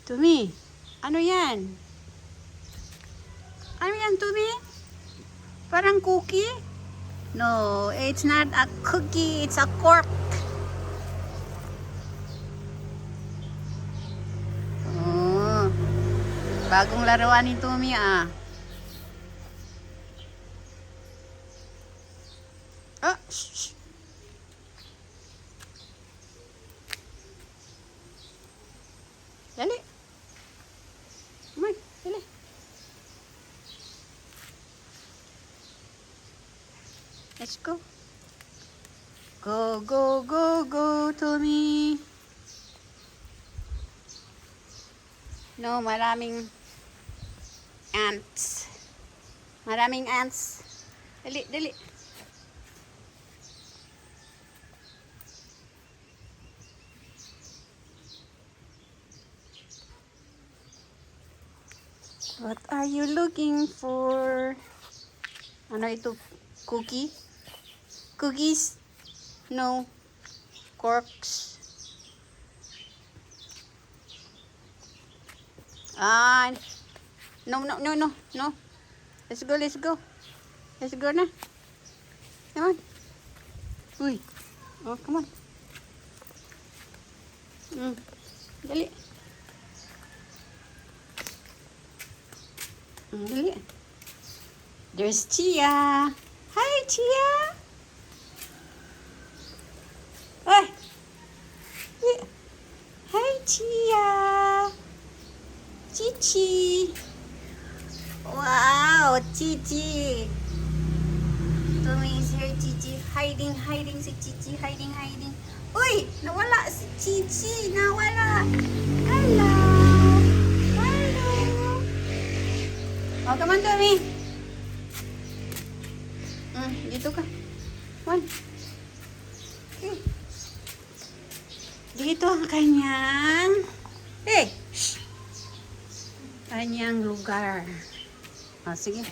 Tumi, ano yan? Ano yan, Tumi? Parang cookie? No, it's not a cookie. It's a cork. Oh, bagong laruan ni Tumi ah. Ah, shh. Dali. Come on, dali. Let's go. Go, go, go, go, Tumi. No, maraming ants. Maraming ants. Dali, dali. What are you looking for? Ano ito? Cookie? Cookies? No. Corks? Ah, no, no, no, no, no. Let's go, let's go. Let's go na. Come on. Uy. Oh, come on. Dali. Dali. There's Chia. Hi, Chia. Ay. Hi, Chia. Chichi. Wow, Chichi. Tumi is here, Chichi. Hiding, hiding si Chichi. Hiding, hiding. Uy, nawala si Chichi. Nawala. Hello. Hello. Oh, come on, Tumi. Dito ka. One. Okay. Dito ang kanyang kanyang lugar. Sige.